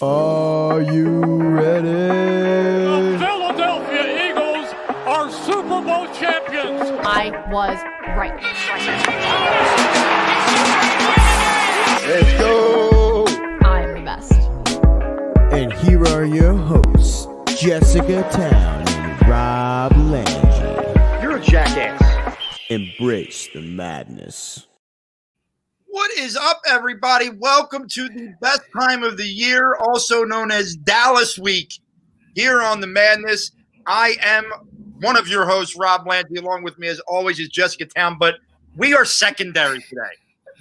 Are you ready? The Philadelphia Eagles are Super Bowl champions. I was right. Let's go! I'm the best. And here are your hosts, Jessica Town and Rob Landry. You're a jackass. Embrace the madness. What is up, everybody? Welcome to the best time of the year, also known as Dallas Week, here on The Madness. I am one of your hosts, Rob Landry. Along with me, as always, is Jessica Town, but we are secondary today.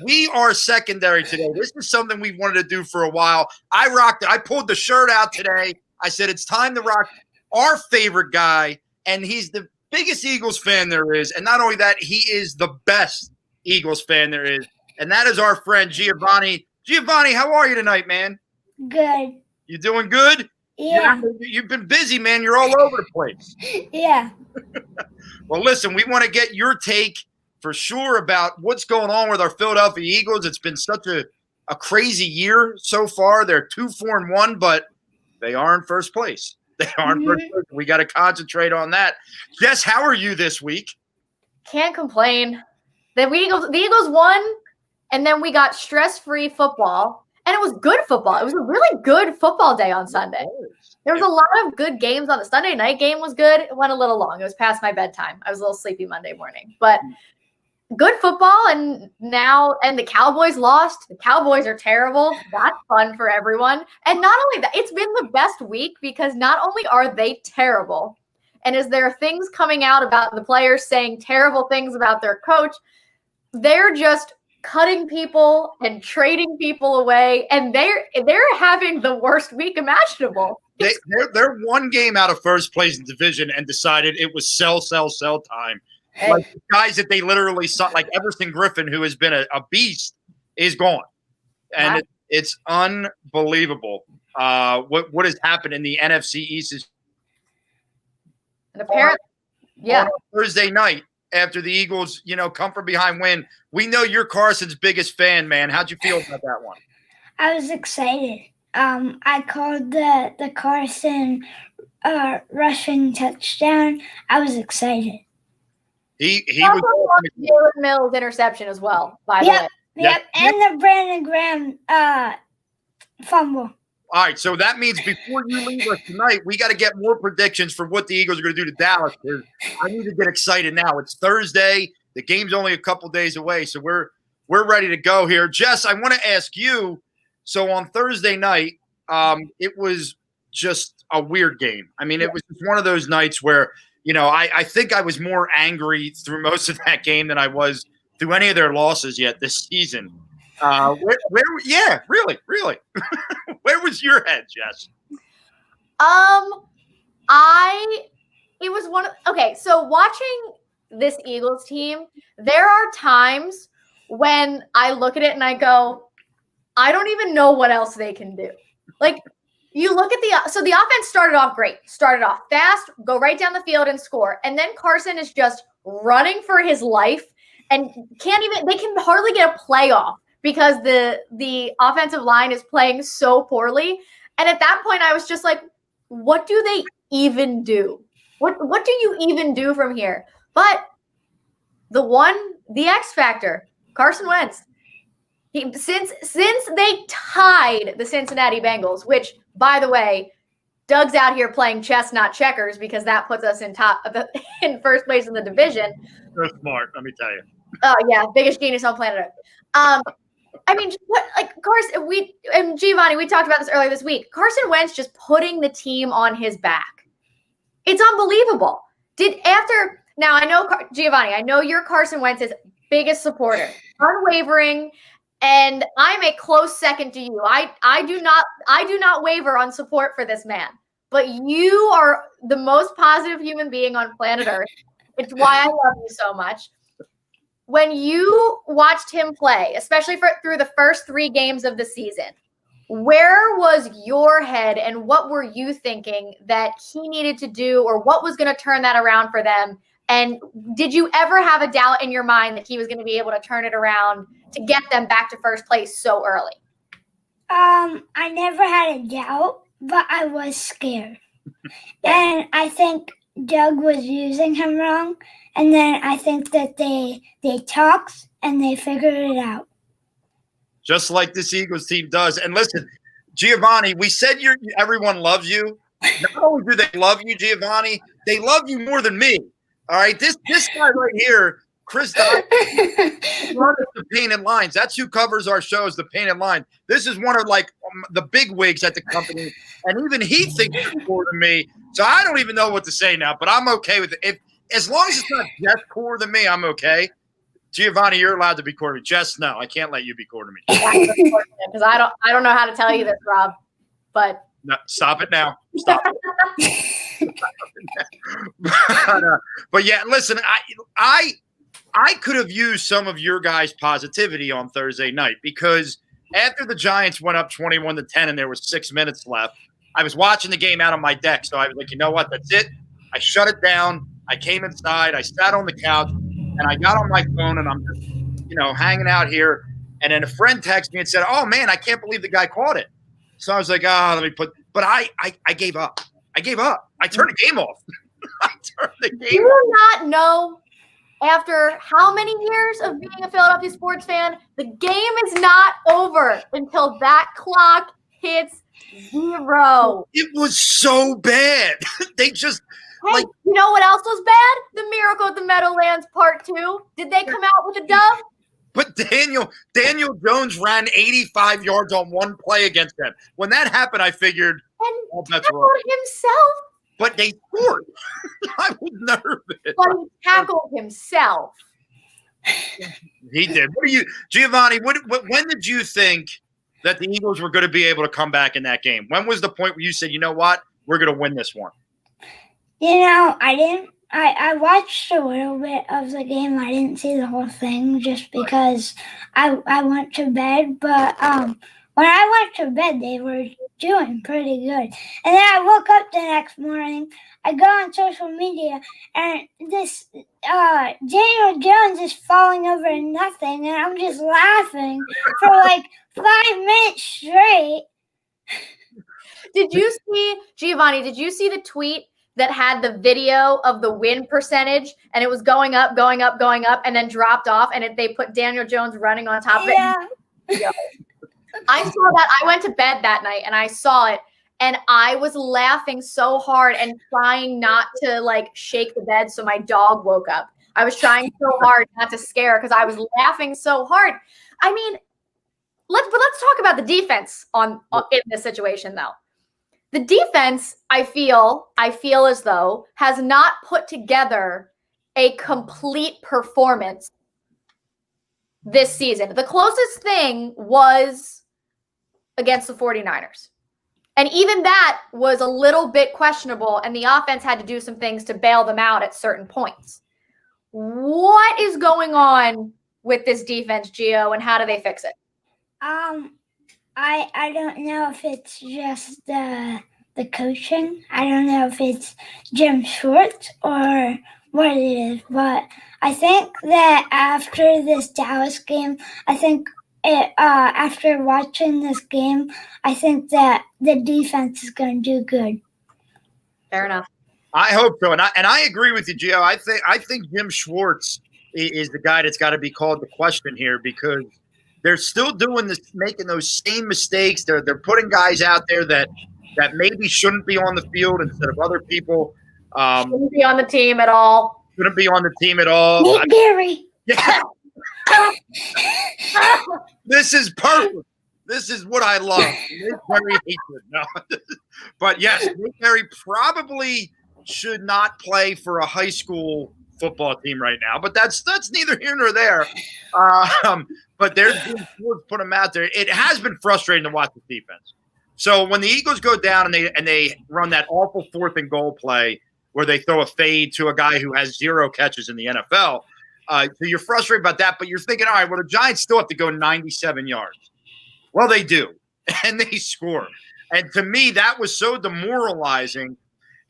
This is something we wanted to do for a while. I rocked it. I pulled the shirt out today. I said it's time to rock our favorite guy, and he's the biggest Eagles fan there is. And not only that, he is the best Eagles fan there is. And that is our friend, Giovanni. Giovanni, how are you tonight, man? Good. You doing good? Yeah. You've been busy, man. You're all over the place. Yeah. Well, listen, we want to get your take for sure about what's going on with our Philadelphia Eagles. It's been such a crazy year so far. They're 2-4-1, but they are in first place. First place. We got to concentrate on that. Jess, how are you this week? Can't complain. The Eagles won, and then we got stress-free football, and it was good football. It was a really good football day on Sunday. There was a lot of good games on the Sunday night game was good. It went a little long. It was past my bedtime. I was a little sleepy Monday morning, but good football. And the Cowboys lost. The Cowboys are terrible. That's fun for everyone. And not only that, it's been the best week because not only are they terrible, and is there things coming out about the players saying terrible things about their coach, they're just cutting people and trading people away, and they're having the worst week imaginable. They're one game out of first place in division and decided it was sell time. Like the guys that they literally saw, like Everson Griffin, who has been a beast, is gone. And Wow. it's unbelievable what has happened in the NFC East. And apparently, yeah. On Thursday night, after the Eagles, come from behind win. We know you're Carson's biggest fan, man. How'd you feel about that one? I was excited. I called the Carson rushing touchdown. I was excited. He Also was lost Jalen Mills interception as well, by the way. Yep. And the Brandon Graham fumble. All right, so that means before you leave us tonight, we got to get more predictions for what the Eagles are going to do to Dallas. Because I need to get excited now. It's Thursday. The game's only a couple days away, so we're ready to go here. Jess, I want to ask you. So on Thursday night, it was just a weird game. I mean, it was just one of those nights where I think I was more angry through most of that game than I was through any of their losses yet this season. Really. Where was your head, Jess? So watching this Eagles team, there are times when I look at it and I go, I don't even know what else they can do. Like, you look at the offense started off great, started off fast, go right down the field and score. And then Carson is just running for his life and they can hardly get a play off because the offensive line is playing so poorly. And at that point, I was just like, what do they even do? What do you even do from here? But the X factor, Carson Wentz. Since they tied the Cincinnati Bengals, which, by the way, Doug's out here playing chess, not checkers, because that puts us in first place in the division. You're smart, let me tell you. Oh yeah, biggest genius on planet Earth. I mean, Carson? And Giovanni, we talked about this earlier this week. Carson Wentz just putting the team on his back. It's unbelievable. Now I know Giovanni. I know you're Carson Wentz's biggest supporter, unwavering. And I'm a close second to you. I do not waver on support for this man. But you are the most positive human being on planet Earth. It's why I love you so much. When you watched him play, especially through the first 3 games of the season, where was your head and what were you thinking that he needed to do or what was going to turn that around for them? And did you ever have a doubt in your mind that he was going to be able to turn it around to get them back to first place so early? I never had a doubt, but I was scared. And I think Doug was using him wrong. And then I think that they talked and they figured it out. Just like this Eagles team does. And listen, Giovanni, we said everyone loves you. Not only do they love you, Giovanni, they love you more than me. All right, this guy right here, Chris Dye, the Painted Lines. That's who covers our shows, the Painted Lines. This is one of the big wigs at the company, and even he thinks he's cooler than me. So I don't even know what to say now, but I'm okay with it. As long as it's not Jess cooler than me, I'm okay. Giovanni, you're allowed to be cooler. Jess, no, I can't let you be cooler than me. Because I don't know how to tell you this, Rob. But no, stop it now. Stop it. But yeah, listen, I could have used some of your guys' positivity on Thursday night because after the Giants went up 21-10 and there was 6 minutes left, I was watching the game out on my deck. So I was like, you know what? That's it. I shut it down. I came inside. I sat on the couch and I got on my phone and I'm just, hanging out here. And then a friend texted me and said, oh man, I can't believe the guy caught it. So I was like, but I gave up. I gave up. I turned the game off. I turned the game off. Do not know after how many years of being a Philadelphia sports fan, the game is not over until that clock hits 0. It was so bad. They just you know what else was bad? The Miracle at the Meadowlands Part 2. Did they come out with a dub? But Daniel Jones ran 85 yards on one play against them. When that happened, I figured, that's wrong. Himself. But they scored. I was nervous. But he tackled himself. He did. Giovanni, when did you think that the Eagles were going to be able to come back in that game? When was the point where you said, you know what, we're going to win this one? I didn't. I watched a little bit of the game. I didn't see the whole thing just because I went to bed. But when I went to bed, they were doing pretty good. And then I woke up the next morning. I go on social media, and this Daniel Jones is falling over nothing, and I'm just laughing for 5 minutes straight. Did you see, Giovanni, did you see the tweet that had the video of the win percentage, and it was going up, and then dropped off, and they put Daniel Jones running on top of it? Yeah. I saw that. I went to bed that night, and I saw it, and I was laughing so hard and trying not to, shake the bed so my dog woke up. I was trying so hard not to scare because I was laughing so hard. I mean, let's talk about the defense in this situation, though. The defense, I feel as though, has not put together a complete performance this season. The closest thing was against the 49ers. And even that was a little bit questionable, and the offense had to do some things to bail them out at certain points. What is going on with this defense, Gio, and how do they fix it? I don't know if it's just the coaching. I don't know if it's Jim Schwartz or what it is, but I think that after this Dallas game, after watching this game, I think that the defense is going to do good. Fair enough. I hope so, and I agree with you, Gio. I think Jim Schwartz is the guy that's got to be called to question here because they're still doing this, making those same mistakes. They're putting guys out there that maybe shouldn't be on the field instead of other people. Shouldn't be on the team at all. Shouldn't be on the team at all. Nick Gary. Yeah. This is perfect. This is what I love. Nick Gary hatred. No. But yes, Nick Gary probably should not play for a high school football team right now. But that's neither here nor there. But there's been put him out there. It has been frustrating to watch the defense. So when the Eagles go down and they run that awful 4th and goal play where they throw a fade to a guy who has 0 catches in the NFL, so you're frustrated about that, but you're thinking, all right, well, the Giants still have to go 97 yards. Well, they do, and they score. And to me, that was so demoralizing,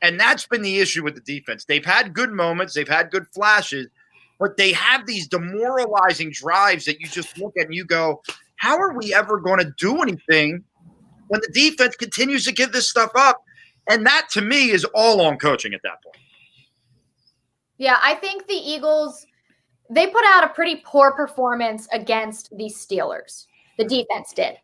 and that's been the issue with the defense. They've had good moments. They've had good flashes, but they have these demoralizing drives that you just look at and you go, how are we ever going to do anything when the defense continues to give this stuff up. And that, to me, is all on coaching at that point. Yeah, I think the Eagles, they put out a pretty poor performance against the Steelers. The defense did.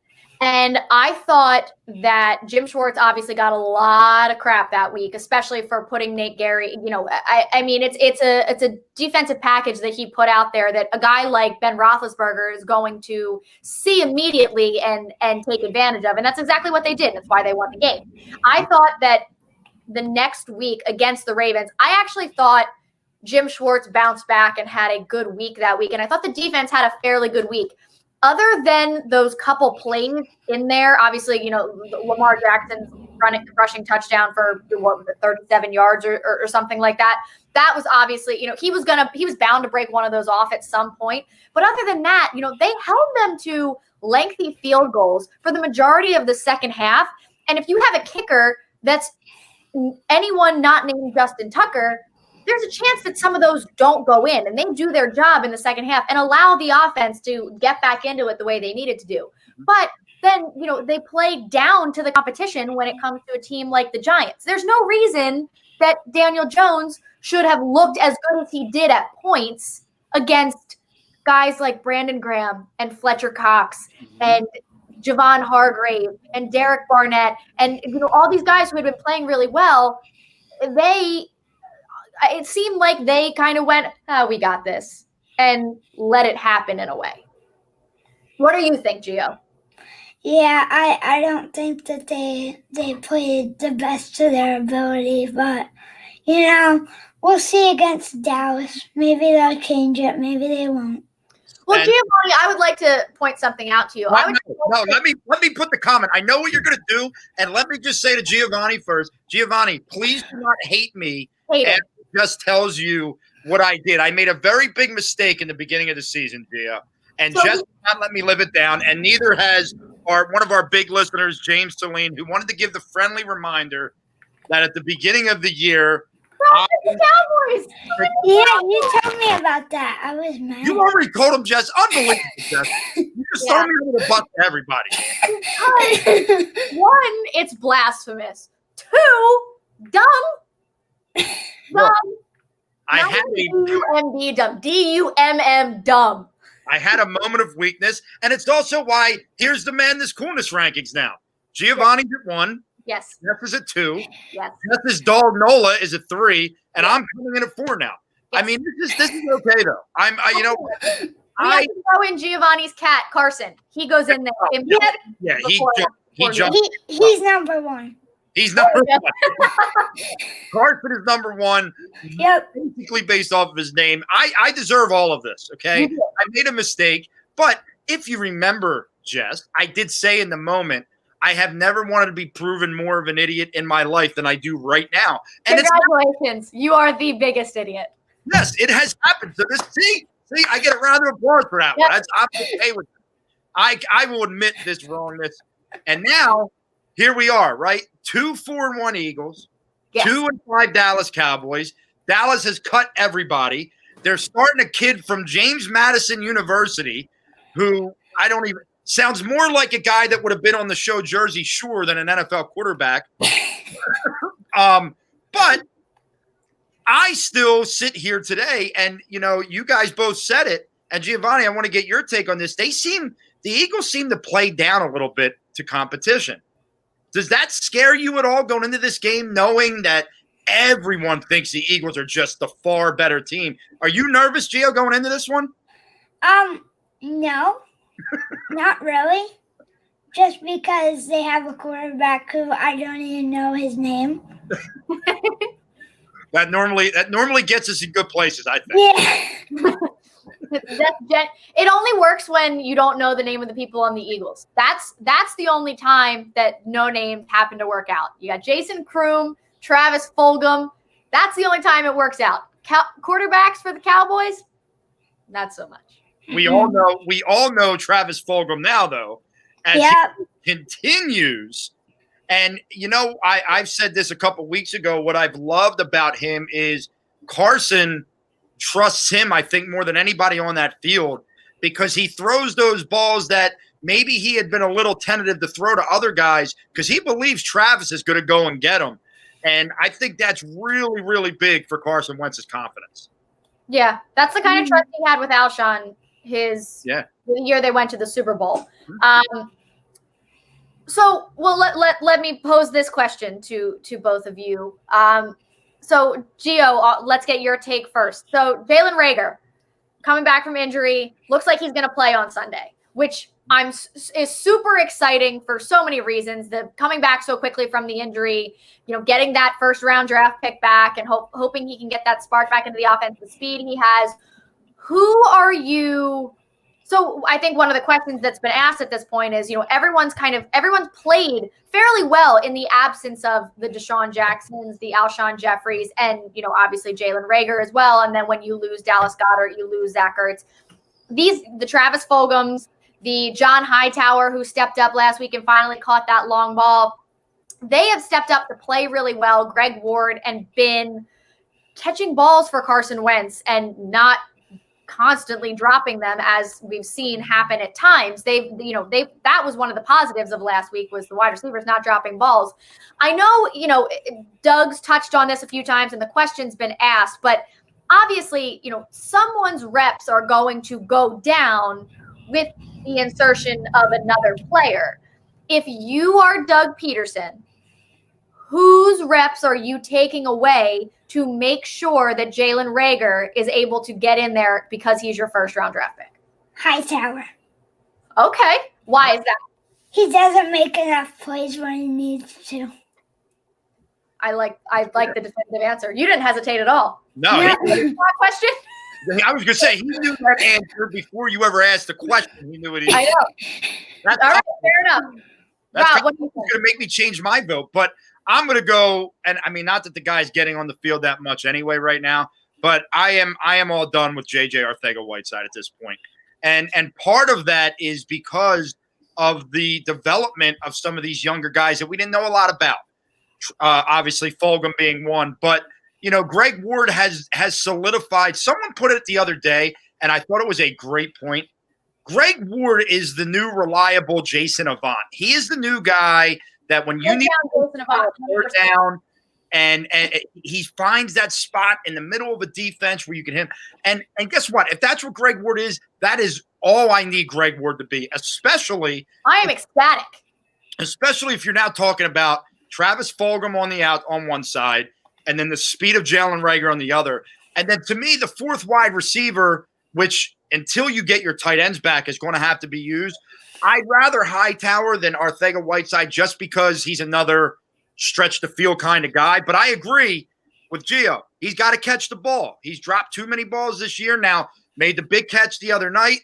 And I thought that Jim Schwartz obviously got a lot of crap that week, especially for putting Nate Gary. I mean, it's a defensive package that he put out there that a guy like Ben Roethlisberger is going to see immediately and take advantage of. And that's exactly what they did. That's why they won the game. I thought that the next week against the Ravens, I actually thought Jim Schwartz bounced back and had a good week that week. And I thought the defense had a fairly good week. Other than those couple plays in there, obviously, Lamar Jackson's rushing touchdown for 37 yards or something like that. That was obviously, he was bound to break one of those off at some point. But other than that, they held them to lengthy field goals for the majority of the second half. And if you have a kicker that's anyone not named Justin Tucker, there's a chance that some of those don't go in, and they do their job in the second half and allow the offense to get back into it the way they needed to do. But then, they play down to the competition when it comes to a team like the Giants. There's no reason that Daniel Jones should have looked as good as he did at points against guys like Brandon Graham and Fletcher Cox and Javon Hargrave and Derek Barnett and all these guys who had been playing really well. It seemed like they kind of went, we got this, and let it happen in a way. What do you think, Gio? Yeah, I don't think that they played the best to their ability, but, we'll see against Dallas. Maybe they'll change it. Maybe they won't. Well, Giovanni, I would like to point something out to you. Let me put the comment. I know what you're going to do, and let me just say to Giovanni first. Giovanni, please do not hate me. Just tells you what I did. I made a very big mistake in the beginning of the season, Gia, and just did not let me live it down. And neither has one of our big listeners, James Celine, who wanted to give the friendly reminder that at the beginning of the year, the Cowboys. Yeah, you told me about that. I was mad. You already told him, Jess. Unbelievable, Jess. You just throw me under the bus to everybody. One, it's blasphemous. Two, dumb. Look, D-U-M-M, dumb. I had a moment of weakness, and it's also why here's the Madness Coolness rankings now. Giovanni's at 1. Yes. Jeff is at 2. Yes. Jeff's dog Nola is at 3, and I'm coming in at 4 now. Yes. I mean, this is okay though. We have to throw in Giovanni's cat, Carson. He goes in there. He's number 1. He's number 1. Carson is number 1. Yep. Basically based off of his name. I deserve all of this, okay? I made a mistake. But if you remember, Jess, I did say in the moment, I have never wanted to be proven more of an idiot in my life than I do right now. And congratulations. You are the biggest idiot. Yes, it has happened. So see, I get a round of applause for that one. I'm okay with it. I will admit this wrongness. And now, here we are, right? 2-4-1 Eagles, 2-5 Dallas Cowboys. Dallas has cut everybody. They're starting a kid from James Madison University who sounds more like a guy that would have been on the show Jersey Shore than an NFL quarterback. But I still sit here today, and, you guys both said it. And Giovanni, I want to get your take on this. The Eagles seem to play down a little bit to competition. Does that scare you at all going into this game, knowing that everyone thinks the Eagles are just the far better team? Are you nervous, Gio, going into this one? No, not really. Just because they have a quarterback who I don't even know his name. That normally gets us in good places, I think. Yeah. It only works when you don't know the name of the people on the Eagles. That's the only time that no names happen to work out. You got Jason Kroom, Travis Fulgham. That's the only time it works out. Quarterbacks for the Cowboys, not so much. We all know Travis Fulgham now, though, as he continues. And I've said this a couple weeks ago. What I've loved about him is Carson trusts him, I think, more than anybody on that field, because he throws those balls that maybe he had been a little tentative to throw to other guys because he believes Travis is going to go and get him. And I think that's really, really big for Carson Wentz's confidence. Yeah, that's the kind of trust he had with Alshon the year they went to the Super Bowl. So, well, let me pose this question to both of you. So, Gio, let's get your take first. So, Jalen Reagor, coming back from injury, looks like he's going to play on Sunday, which is super exciting for so many reasons. The coming back so quickly from the injury, getting that first round draft pick back and hoping he can get that spark back into the offense, the speed he has. Who are you? So I think one of the questions that's been asked at this point is, everyone's played fairly well in the absence of the Deshaun Jacksons, the Alshon Jeffries, and, obviously Jalen Reagor as well. And then when you lose Dallas Goedert, you lose Zach Ertz. The Travis Fulghams, the John Hightower, who stepped up last week and finally caught that long ball, they have stepped up to play really well. Greg Ward and been catching balls for Carson Wentz and not constantly dropping them, as we've seen happen at times. That was one of the positives of last week, was the wide receivers not dropping balls. I know, Doug's touched on this a few times and the question's been asked, but obviously, someone's reps are going to go down with the insertion of another player. If you are Doug Peterson, whose reps are you taking away to make sure that Jalen Reagor is able to get in there because he's your first round draft pick? Hightower. Okay. Why is that? He doesn't make enough plays when he needs to. I like the definitive answer. You didn't hesitate at all. No. That question? I was going to say, he knew that answer before you ever asked the question. He knew what he I know. That's all right, fair enough. That's Rob, going to make me change my vote, but I'm going to go, and I mean, not that the guy's getting on the field that much anyway right now, but I am all done with JJ Arcega-Whiteside at this point. And part of that is because of the development of some of these younger guys that we didn't know a lot about. Obviously, Fulgham being one, but Greg Ward has solidified. Someone put it the other day, and I thought it was a great point. Greg Ward is the new reliable Jason Avant. He is the new guy that when you need to down, and he finds that spot in the middle of a defense where you can hit him. And guess what? If that's what Greg Ward is, that is all I need Greg Ward to be. Especially, I am ecstatic. Especially if you're now talking about Travis Fulgham on one side, and then the speed of Jalen Reagor on the other. And then to me, the fourth wide receiver, which until you get your tight ends back is going to have to be used. I'd rather Hightower than Arcega-Whiteside just because he's another stretch the field kind of guy. But I agree with Gio. He's got to catch the ball. He's dropped too many balls this year now, made the big catch the other night.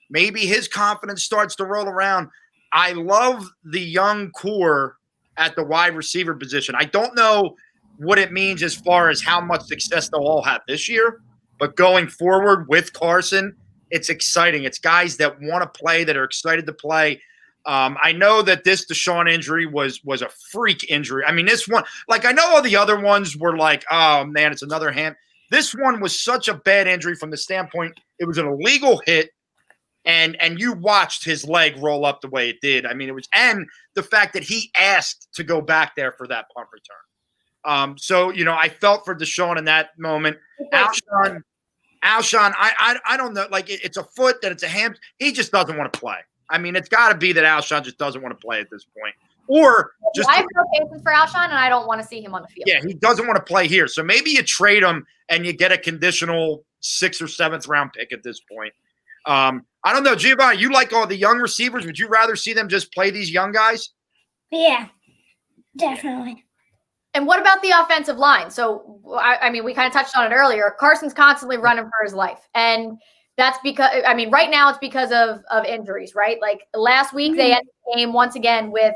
Maybe his confidence starts to roll around. I love the young core at the wide receiver position. I don't know what it means as far as how much success they'll all have this year, but going forward with Carson, it's exciting. It's guys that want to play, that are excited to play. I know that this Deshaun injury was a freak injury. I mean, this one, like I know all the other ones were like, oh man, it's another hand. This one was such a bad injury from the standpoint it was an illegal hit, and you watched his leg roll up the way it did. I mean, it was, and the fact that he asked to go back there for that punt return. So I felt for Deshaun in that moment. Alshon, I don't know. Like it's a foot, that it's a ham. He just doesn't want to play. I mean, it's got to be that Alshon just doesn't want to play at this point, or just. I have no patience for Alshon, and I don't want to see him on the field. Yeah, he doesn't want to play here. So maybe you trade him and you get a conditional 6th or 7th round pick at this point. I don't know, Giovanni. You like all the young receivers? Would you rather see them just play these young guys? Yeah, definitely. And what about the offensive line? So, I mean, we kind of touched on it earlier. Carson's constantly running for his life. And that's because, I mean, right now it's because of injuries, right? Like last week, they ended the game once again with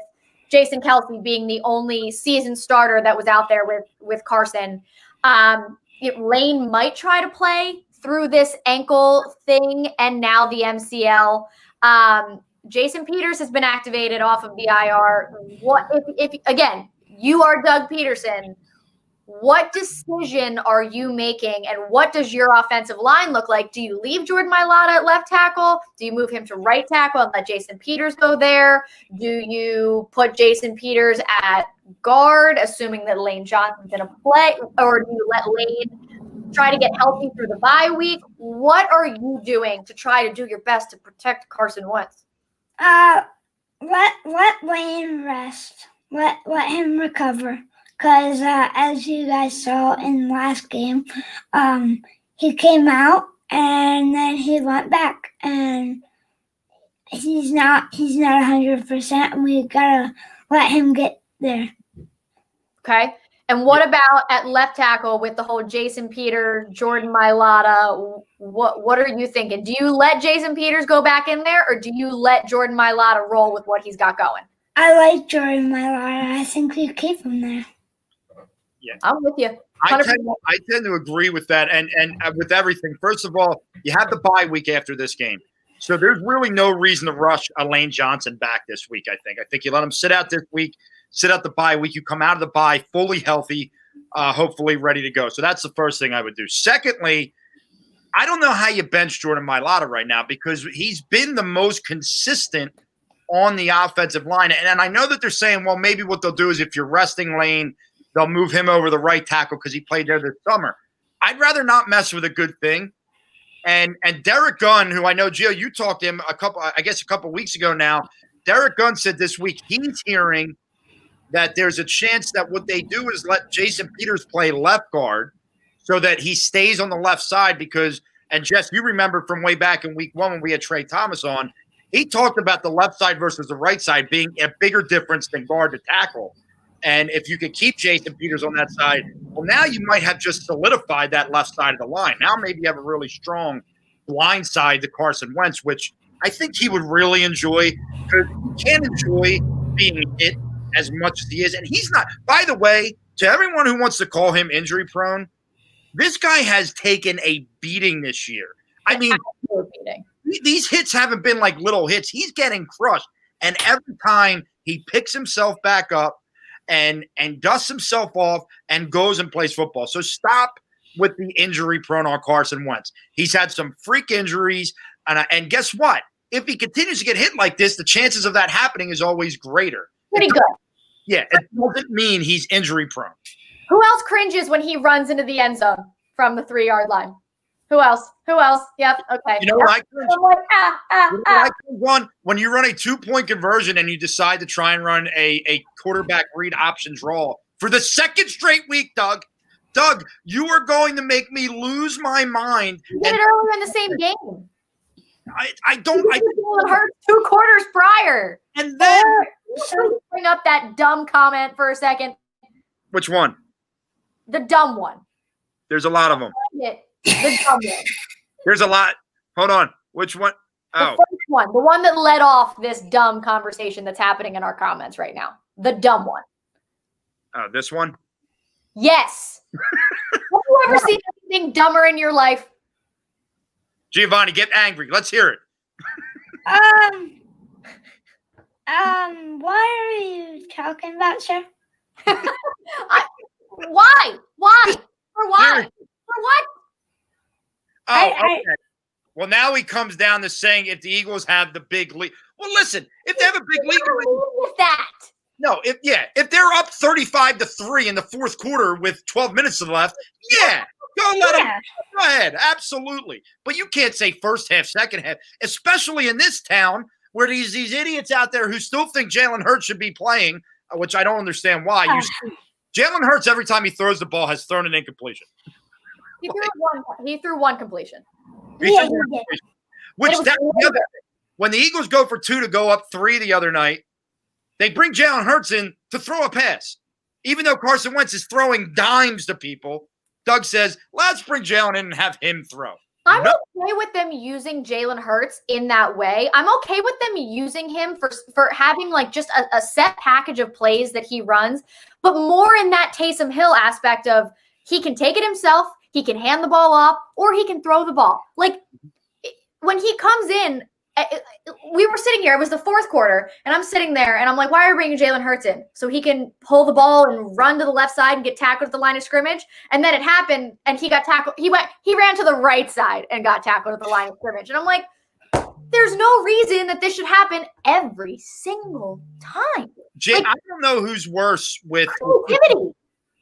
Jason Kelce being the only seasoned starter that was out there with Carson. Lane might try to play through this ankle thing and now the MCL. Jason Peters has been activated off of the IR. What if again, you are Doug Peterson, what decision are you making, and what does your offensive line look like? Do you leave Jordan Mailata at left tackle? Do you move him to right tackle and let Jason Peters go there? Do you put Jason Peters at guard, assuming that Lane Johnson's going to play, or do you let Lane try to get healthy through the bye week? What are you doing to try to do your best to protect Carson Wentz? Let Lane rest. Let him recover. Because as you guys saw in the last game, he came out and then he went back, and he's not 100%. And we gotta let him get there. Okay. And what about at left tackle with the whole Jason Peters, Jordan Mailata? What are you thinking? Do you let Jason Peters go back in there, or do you let Jordan Mailata roll with what he's got going? I like Jordan Mailata. I think we keep him there. Yeah, I'm with you. I tend to agree with that, and with everything. First of all, you have the bye week after this game, so there's really no reason to rush Lane Johnson back this week. I think you let him sit out this week, sit out the bye week. You come out of the bye fully healthy, hopefully ready to go. So that's the first thing I would do. Secondly, I don't know how you bench Jordan Mailata right now, because he's been the most consistent on the offensive line, and I know that they're saying, well, maybe what they'll do is if you're resting Lane, they'll move him over the right tackle because he played there this summer. I'd rather not mess with a good thing. And Derek Gunn, who I know, Gio, you talked to him a couple weeks ago now. Derek Gunn said this week he's hearing that there's a chance that what they do is let Jason Peters play left guard so that he stays on the left side because – and Jess, you remember from way back in week 1 when we had Trey Thomas on, he talked about the left side versus the right side being a bigger difference than guard to tackle. And if you could keep Jason Peters on that side, well, now you might have just solidified that left side of the line. Now maybe you have a really strong blind side to Carson Wentz, which I think he would really enjoy, because he can't enjoy being hit as much as he is. And he's not – by the way, to everyone who wants to call him injury prone, this guy has taken a beating this year. I mean, these hits haven't been like little hits. He's getting crushed. And every time he picks himself back up, and dusts himself off and goes and plays football. So stop with the injury prone on Carson Wentz. He's had some freak injuries, and guess what? If he continues to get hit like this, the chances of that happening is always greater. Pretty good. Yeah, it doesn't mean he's injury prone. Who else cringes when he runs into the end zone from the 3-yard line? Who else? Yep. Okay. You know what I cringe? I cringe on? When you run a 2-point conversion and you decide to try and run a quarterback read option draw for the second straight week, Doug. Doug, you are going to make me lose my mind. You did it earlier in the same game. I don't. It hurt 2 quarters prior. And then bring up that dumb comment for a second. Which one? The dumb one. There's a lot of them. The dumb one. There's a lot. Hold on. Which one? Oh. The first one. The one that led off this dumb conversation that's happening in our comments right now. The dumb one. Oh, this one? Yes. Have you ever seen anything dumber in your life? Giovanni, get angry. Let's hear it. What are you talking about, sir? Why? For why? For what? Oh, okay. Well, now he comes down to saying if the Eagles have the big lead. Well, listen, if they have a big lead with that. No, if they're up 35-3 in the fourth quarter with 12 minutes left, go ahead, absolutely. But you can't say first half, second half, especially in this town where these idiots out there who still think Jalen Hurts should be playing, which I don't understand why. Jalen Hurts, every time he throws the ball, has thrown an incompletion. He threw one completion. Which that's the other thing. When the Eagles go for 2 to go up 3 the other night, they bring Jalen Hurts in to throw a pass. Even though Carson Wentz is throwing dimes to people, Doug says, let's bring Jalen in and have him throw. I'm okay with them using Jalen Hurts in that way. I'm okay with them using him for having like just a set package of plays that he runs, but more in that Taysom Hill aspect of he can take it himself, he can hand the ball off, or he can throw the ball. Like when he comes in, we were sitting here. It was the fourth quarter, and I'm sitting there, and I'm like, why are we bringing Jalen Hurts in? So he can pull the ball and run to the left side and get tackled at the line of scrimmage. And then it happened, and he got tackled. He ran to the right side and got tackled at the line of scrimmage. And I'm like, there's no reason that this should happen every single time. Jay, I don't know who's worse with creativity.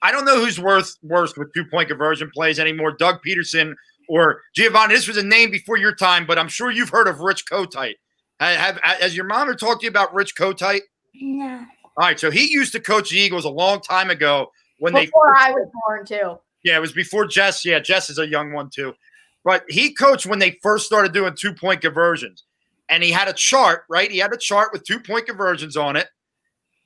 I don't know who's worse with 2-point conversion plays anymore. Doug Peterson or Giovanni. This was a name before your time, but I'm sure you've heard of Rich Kotite. Has your mom ever talked to you about Rich Kotite? No. All right, so he used to coach the Eagles a long time ago Before I was born, too. Yeah, it was before Jess. Yeah, Jess is a young one, too. But he coached when they first started doing 2-point conversions. And he had a chart, right? He had a chart with 2-point conversions on it.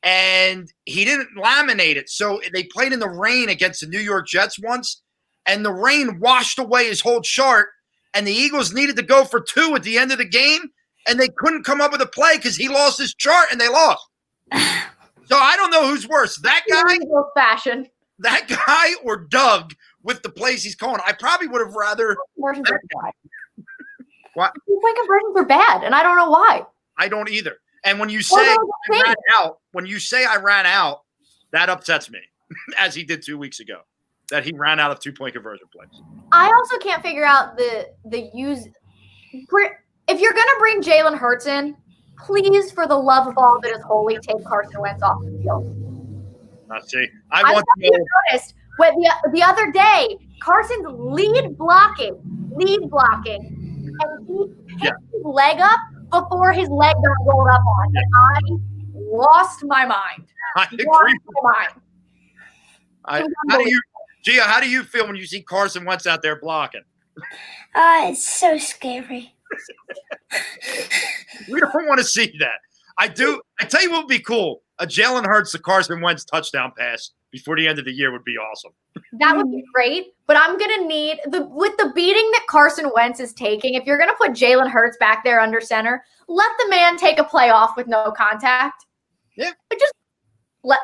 And he didn't laminate it. So they played in the rain against the New York Jets once. And the rain washed away his whole chart. And the Eagles needed to go for 2 at the end of the game. And they couldn't come up with a play because he lost his chart and they lost. So I don't know who's worse. That guy or Doug with the plays he's calling. I probably would have rather. Conversions are bad. What? 2-point conversions are bad, and I don't know why. I don't either. And when you say I ran out, that upsets me, as he did 2 weeks ago, that he ran out of 2-point conversion plays. I also can't figure out the use. If you're gonna bring Jalen Hurts in, please, for the love of all that is holy, take Carson Wentz off the field. Let's see. I noticed when the other day, Carson's lead blocking, and he picked his leg up before his leg got rolled up on. And I lost my mind. I agree. How do you feel when you see Carson Wentz out there blocking? It's so scary. We don't want to see that. I do. I tell you what would be cool. A Jalen Hurts to Carson Wentz touchdown pass before the end of the year would be awesome. That would be great, but I'm going to need with the beating that Carson Wentz is taking, if you're going to put Jalen Hurts back there under center, let the man take a play off with no contact. Yeah. But just let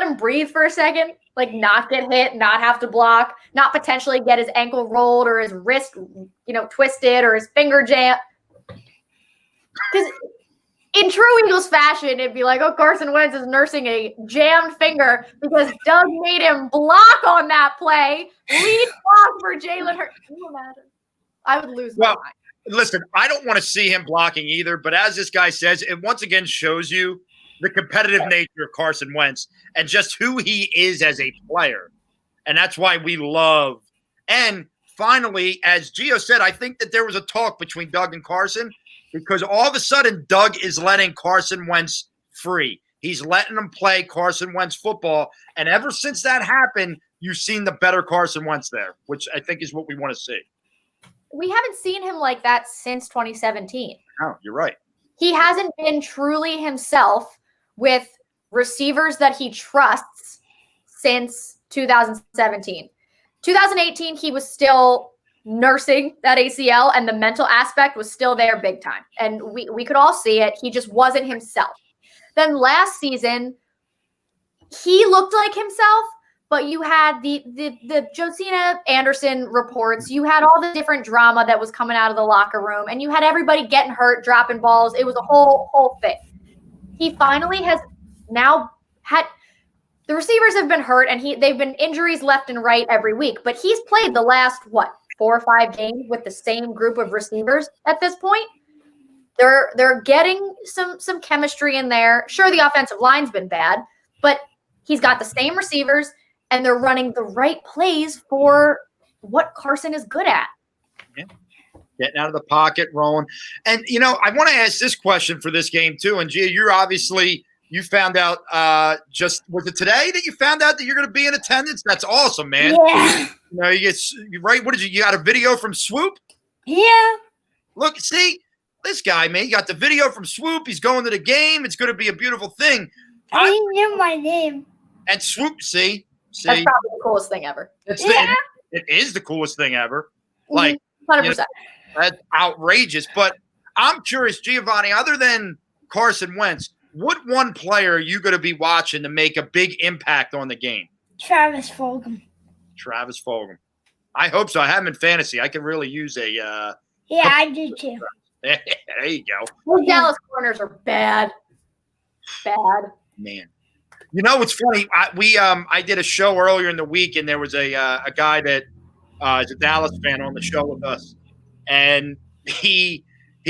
him breathe for a second, like not get hit, not have to block, not potentially get his ankle rolled or his wrist, twisted or his finger jammed. Because in true Eagles fashion, it'd be like, oh, Carson Wentz is nursing a jammed finger because Doug made him block on that play. Lead block for Jalen Hurts. Can you imagine? I would lose my mind. Listen, I don't want to see him blocking either, but as this guy says, it once again shows you the competitive nature of Carson Wentz and just who he is as a player. And that's why we love. And finally, as Gio said, I think that there was a talk between Doug and Carson because all of a sudden Doug is letting Carson Wentz free. He's letting him play Carson Wentz football. And ever since that happened, you've seen the better Carson Wentz there, which I think is what we want to see. We haven't seen him like that since 2017. Oh, you're right. He hasn't been truly himself with receivers that he trusts since 2017. 2018, he was still nursing that ACL, and the mental aspect was still there big time. And we could all see it. He just wasn't himself. Then last season, he looked like himself, but you had the Josina Anderson reports. You had all the different drama that was coming out of the locker room, and you had everybody getting hurt, dropping balls. It was a whole thing. He finally has now had – the receivers have been hurt, and they've been injuries left and right every week. But he's played the last, 4 or 5 games with the same group of receivers at this point. They're getting some chemistry in there. Sure, the offensive line's been bad, but he's got the same receivers, and they're running the right plays for what Carson is good at. Yeah. Getting out of the pocket, rolling. And, I want to ask this question for this game, too. And, Gia, you found out was it today that you found out that you're going to be in attendance? That's awesome, man. Yeah. You right? What did you got a video from Swoop? Yeah. Look, see, this guy, man, he got the video from Swoop. He's going to the game. It's going to be a beautiful thing. I didn't know my name. And Swoop, see. That's probably the coolest thing ever. It is the coolest thing ever. Like, 100%. That's outrageous. But I'm curious, Giovanni, other than Carson Wentz, what one player are you going to be watching to make a big impact on the game? Travis Fulgham. I hope so. I have him in fantasy. I could really use a yeah, I do too. There you go. Those Dallas corners are bad. Bad. Man. You know what's funny? I did a show earlier in the week, and there was a guy that is a Dallas fan on the show with us, and he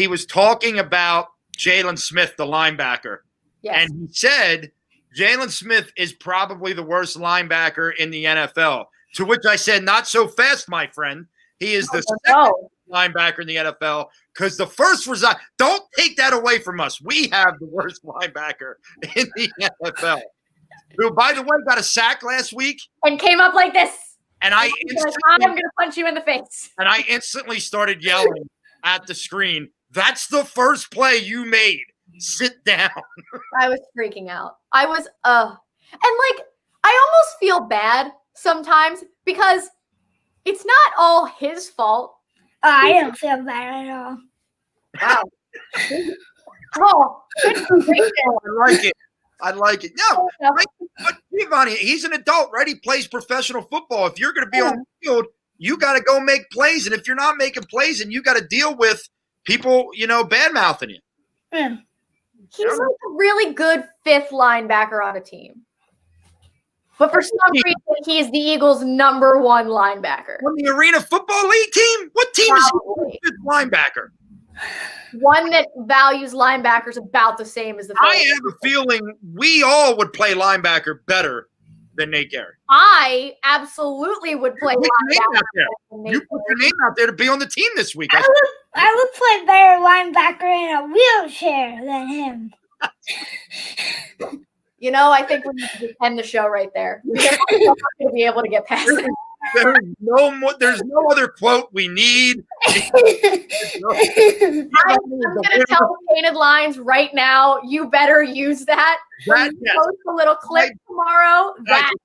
was talking about Jalen Smith, the linebacker, Yes. and he said Jalen Smith is probably the worst linebacker in the NFL. To which I said, not so fast, my friend. He is the second linebacker in the NFL because the first result. Don't take that away from us. We have the worst linebacker in the NFL. Who, by the way, got a sack last week. And came up like this. And I'm going to punch you in the face. And I instantly started yelling at the screen, that's the first play you made. Sit down. I was freaking out. I was, and like, I almost feel bad sometimes because it's not all his fault. I don't feel bad at all. Wow. Oh, I like it. No, but Giovanni, he's an adult, right? He plays professional football. If you're going to be on the field, you got to go make plays. And if you're not making plays, and you got to deal with people, bad mouthing you. Yeah. He's like a really good fifth linebacker on a team. But for some reason, he's the Eagles' number one linebacker. On the Arena Football League team? What team is he fifth linebacker? One that values linebackers about the same as the I have a feeling we all would play linebacker better than Nate Gary. I absolutely would play linebacker. You put your name out there to be on the team this week. I would play better linebacker in a wheelchair than him. I think we need to end the show right there. We're not going to be able to get past it. There's no other quote we need. I'm going to tell the Painted Lines right now. You better use that. When you post a little clip tomorrow.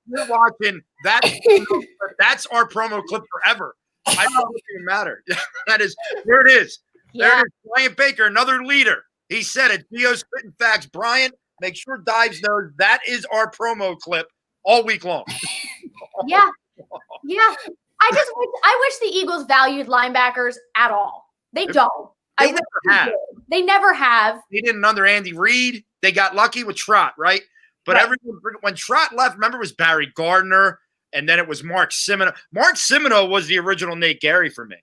You're watching. That's our promo clip forever. I don't even matter. There it is. Yeah. There it is. Bryant Baker, another leader. He said it. Theo's spitting facts. Bryant, make sure Dives knows that is our promo clip all week long. Yeah. Yeah. I wish the Eagles valued linebackers at all. They don't. They never have. They never have. They didn't under Andy Reid. They got lucky with Trott, right? But when Trott left, remember it was Barry Gardner, and then it was Mark Semino. Mark Semino was the original Nate Gary for me.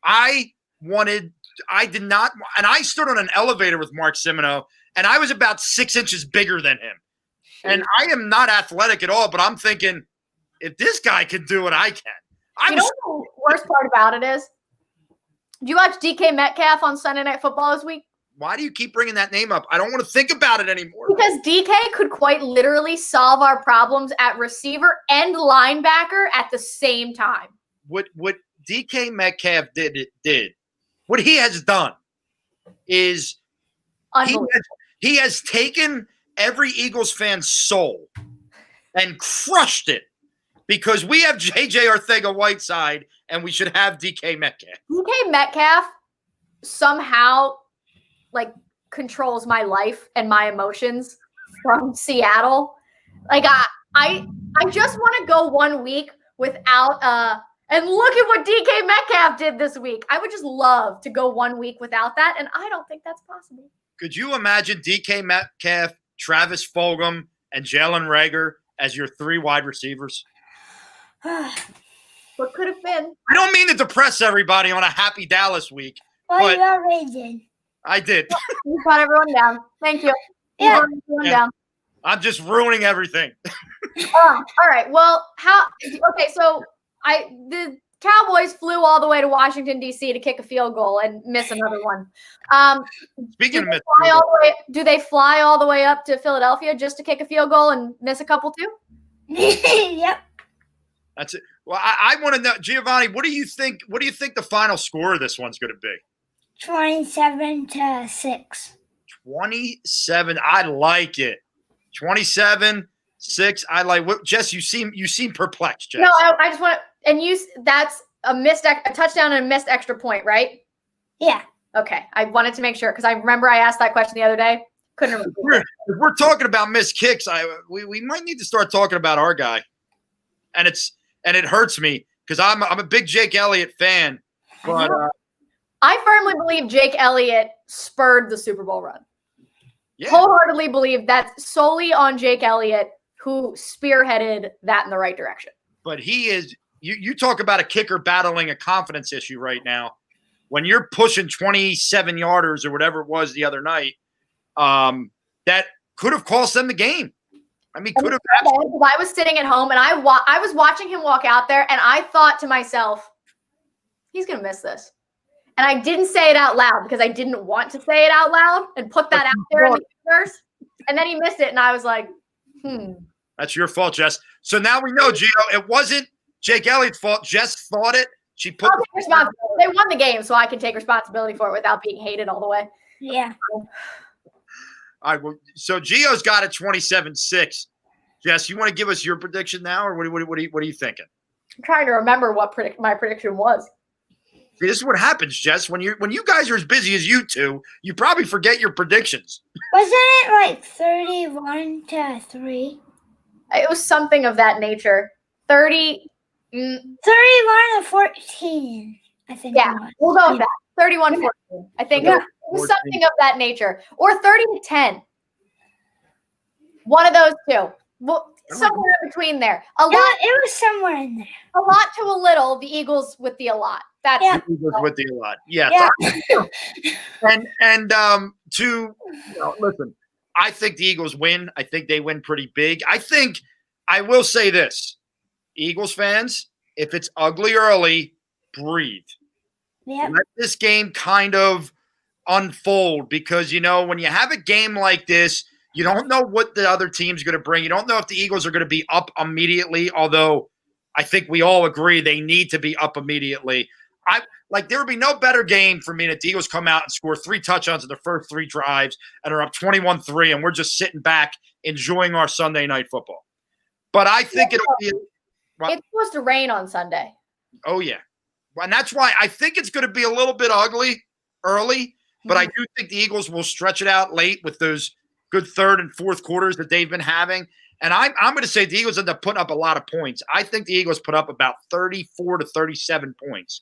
I did not, and I stood on an elevator with Mark Semino, and I was about 6 inches bigger than him. And I am not athletic at all, but I'm thinking, if this guy can do it, I can. What the worst part about it is? Did you watch DK Metcalf on Sunday Night Football this week? Why do you keep bringing that name up? I don't want to think about it anymore. Because DK could quite literally solve our problems at receiver and linebacker at the same time. What DK Metcalf did, what he has done is he has taken every Eagles fan's soul and crushed it because we have JJ Arcega-Whiteside and we should have DK Metcalf. DK Metcalf somehow controls my life and my emotions from Seattle. I just want to go 1 week without and look at what DK Metcalf did this week. I would just love to go 1 week without that, and I don't think that's possible. Could you imagine DK Metcalf, Travis Fulgham, and Jalen Reagor as your three wide receivers? What could have been? I don't mean to depress everybody on a happy Dallas week. Well, you already did. I did. You brought everyone down. Thank you. Yeah. Down. I'm just ruining everything. All right. Well, so the Cowboys flew all the way to Washington, D.C. to kick a field goal and miss another one. Speaking of do they fly all the way up to Philadelphia just to kick a field goal and miss a couple too? Yep. That's it. Well, I want to know, Giovanni, what do you think the final score of this one's going to be? 27-6. 27. I like it. 27-6. I like what Jess, you seem perplexed, Jess. No, I just want to, and that's a touchdown and a missed extra point, right? Yeah. Okay. I wanted to make sure because I remember I asked that question the other day. Couldn't remember. If we're talking about missed kicks, we might need to start talking about our guy. And it hurts me because I'm a big Jake Elliott fan, but I firmly believe Jake Elliott spurred the Super Bowl run. Yeah. Wholeheartedly believe that's solely on Jake Elliott, who spearheaded that in the right direction. But he is you talk about a kicker battling a confidence issue right now. When you're pushing 27 yarders or whatever it was the other night, that could have cost them the game. I mean, could have. I was sitting at home and I was watching him walk out there, and I thought to myself, he's going to miss this. And I didn't say it out loud because I didn't want to say it out loud and put that out there in the universe. And then he missed it, and I was like, That's your fault, Jess. So now we know, Gio, it wasn't Jake Elliott's fault. Jess thought it. She put I'll take responsibility. They won the game, so I can take responsibility for it without being hated all the way. Yeah. All right. Well, so Gio's got a 27-6. Jess, you want to give us your prediction now, or what are you thinking? I'm trying to remember what my prediction was. See, this is what happens, Jess. When you guys are as busy as you two, you probably forget your predictions. Wasn't it like 31-3? It was something of that nature. 30. 31-14, I think. Yeah, it was. we'll go with that. 31-14. I think it was something of that nature. Or 30-10. One of those two. Well, somewhere in between there. A lot. It was somewhere in there. A lot to a little. The Eagles with the a lot. That's Yeah. With the a lot. Yes. Yeah. Listen, I think the Eagles win. I think they win pretty big. I will say this. Eagles fans, if it's ugly early, breathe. Yeah. Let this game kind of unfold because, when you have a game like this, you don't know what the other team's going to bring. You don't know if the Eagles are going to be up immediately, although I think we all agree they need to be up immediately. There would be no better game for me if the Eagles come out and score 3 touchdowns in the first 3 drives and are up 21-3, and we're just sitting back enjoying our Sunday night football. But I think it'll be – It's supposed to rain on Sunday. Oh, yeah. And that's why I think it's going to be a little bit ugly early, but I do think the Eagles will stretch it out late with those good third and fourth quarters that they've been having. And I'm going to say the Eagles end up putting up a lot of points. I think the Eagles put up about 34 to 37 points.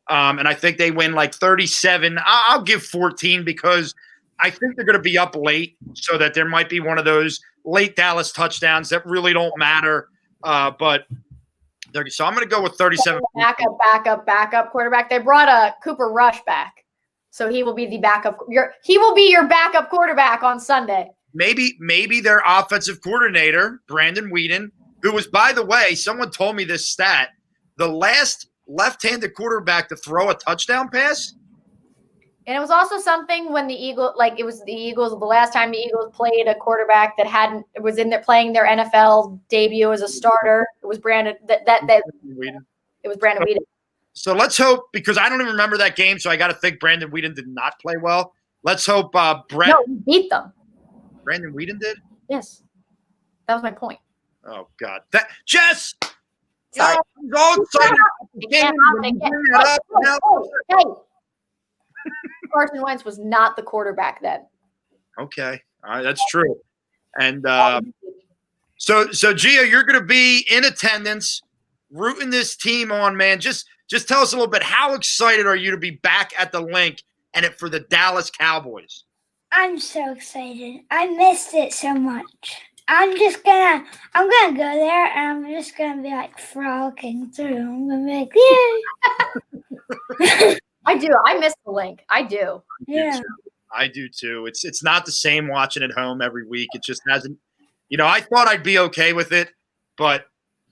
And I think they win like 37. I'll give 14 because I think they're going to be up late so that there might be one of those late Dallas touchdowns that really don't matter. So I'm going to go with 37. Backup quarterback. They brought a Cooper Rush back. So he will be the backup. He will be your backup quarterback on Sunday. Maybe their offensive coordinator, Brandon Weeden, who was, by the way, someone told me this stat, the last left-handed quarterback to throw a touchdown pass. And it was also something when the Eagles, the last time the Eagles played a quarterback that was in there playing their NFL debut as a starter. It was Brandon Weeden. It was Brandon Weeden. So let's hope, because I don't even remember that game, so I got to think Brandon Weeden did not play well. Let's hope No, he beat them. Brandon Weeden did? Yes. That was my point. Oh, God. Jess! Sorry. Hey. Carson Wentz was not the quarterback then. Okay. All right, that's true. And so Gio, you're going to be in attendance, rooting this team on, man. Just tell us a little bit. How excited are you to be back at the link and for the Dallas Cowboys? I'm so excited. I missed it so much. I'm gonna go there and I'm just gonna be like frolicking through. I'm gonna be like, yeah. I do. I miss the link. I do. Yeah. I do too. It's not the same watching at home every week. It just hasn't. I thought I'd be okay with it, but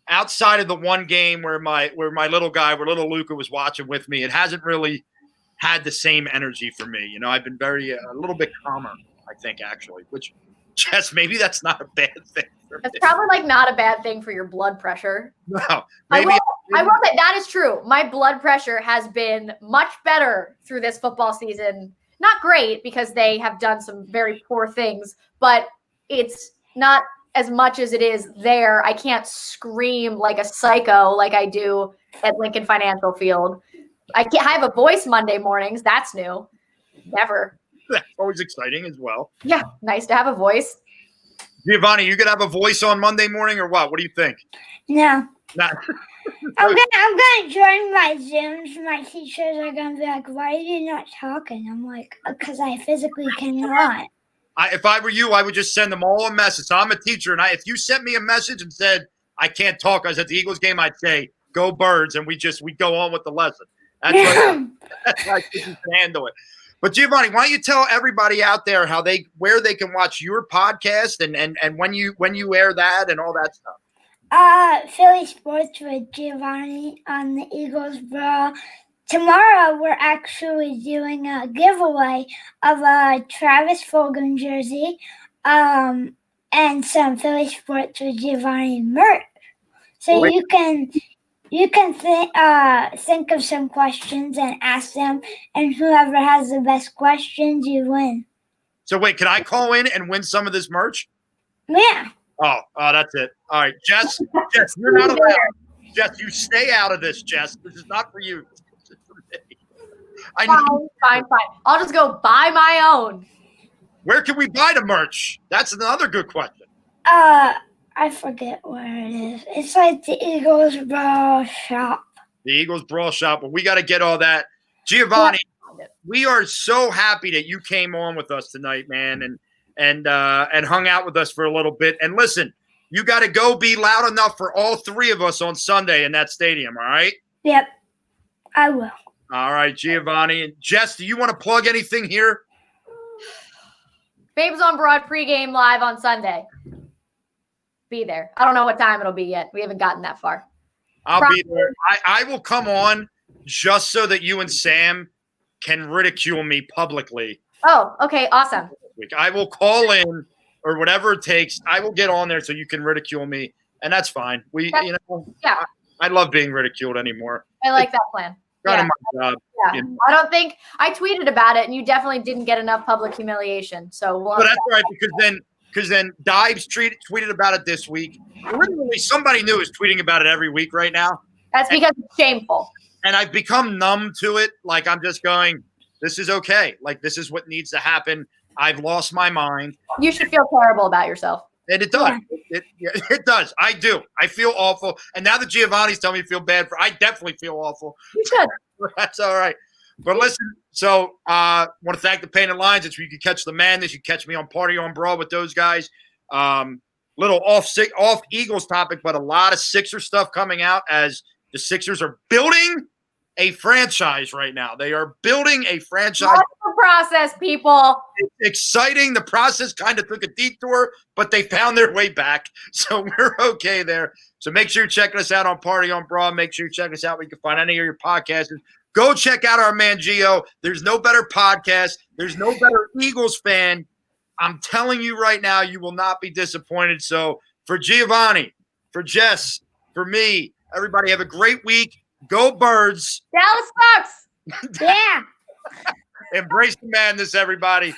outside of the one game where my little Luca was watching with me, it hasn't really had the same energy for me. I've been a little bit calmer, I think, actually, which, Jess, maybe that's not a bad thing for me. It's probably not a bad thing for your blood pressure. No, maybe. I will say that is true. My blood pressure has been much better through this football season. Not great because they have done some very poor things, but it's not as much as it is there. I can't scream like a psycho like I do at Lincoln Financial Field. I have a voice Monday mornings. That's new. Never. That's always exciting as well. Yeah, nice to have a voice. Giovanni, you going to have a voice on Monday morning or what? What do you think? No. Not. I'm gonna join my Zooms. My teachers are gonna be like, "Why are you not talking?" I'm like, "Because I physically cannot." If I were you, I would just send them all a message. So I'm a teacher, and if you sent me a message and said I can't talk, I was at the Eagles game, I'd say go Birds, and we go on with the lesson. That's how I think you can handle it. But Giovanni, why don't you tell everybody out there where they can watch your podcast and when you air that and all that stuff? Philly Sports with Giovanni on the Eagles Brawl. Tomorrow we're actually doing a giveaway of a Travis Fulgham jersey, and some Philly Sports with Giovanni merch. So you can think of some questions and ask them, and whoever has the best questions, you win. So wait, can I call in and win some of this merch? Yeah. Oh, that's it. All right, Jess, you're not allowed. Jess, you stay out of this, Jess. This is not for you. This is for me. Fine. I'll just go buy my own. Where can we buy the merch? That's another good question. I forget where it is. It's like the Eagles Brawl shop. The Eagles Brawl shop. But we got to get all that. Giovanni, we are so happy that you came on with us tonight, man, and hung out with us for a little bit. And listen, you got to go be loud enough for all three of us on Sunday in that stadium, all right? Yep, I will. All right, Giovanni. And Jess, do you want to plug anything here? Babes on Broad pregame live on Sunday. Be there. I don't know what time it'll be yet. We haven't gotten that far. I'll be there. I will come on just so that you and Sam can ridicule me publicly. Oh, okay. Awesome. I will call in or whatever it takes. I will get on there so you can ridicule me, and that's fine. Yeah. I love being ridiculed anymore. I like that plan. Kind of my job. Yeah. You know. I don't think I tweeted about it, and you definitely didn't get enough public humiliation. So But that's right, because then Dives tweeted about it this week. Literally, somebody new is tweeting about it every week right now. That's because it's shameful. And I've become numb to it. Like, I'm just going, this is okay. Like, this is what needs to happen. I've lost my mind. You should feel terrible about yourself. And it does. It does. I do. I feel awful. And now that Giovanni's telling me to feel bad I definitely feel awful. You should. That's all right. But listen, so want to thank the Painted Lines. It's where you can catch the Madness. You can catch me on Party on Brawl with those guys. Little off Eagles topic, but a lot of Sixer stuff coming out as the Sixers are building a franchise right now. They are building a franchise. What's the process, people? It's exciting. The process kind of took a detour, but they found their way back. So we're okay there. So make sure you're checking us out on Party on Brawl. Make sure you check us out where you can find any of your podcasts. Go check out our man Gio. There's no better podcast. There's no better Eagles fan. I'm telling you right now, you will not be disappointed. So for Giovanni, for Jess, for me, everybody have a great week. Go Birds. Dallas sucks. Yeah. Embrace the madness, everybody.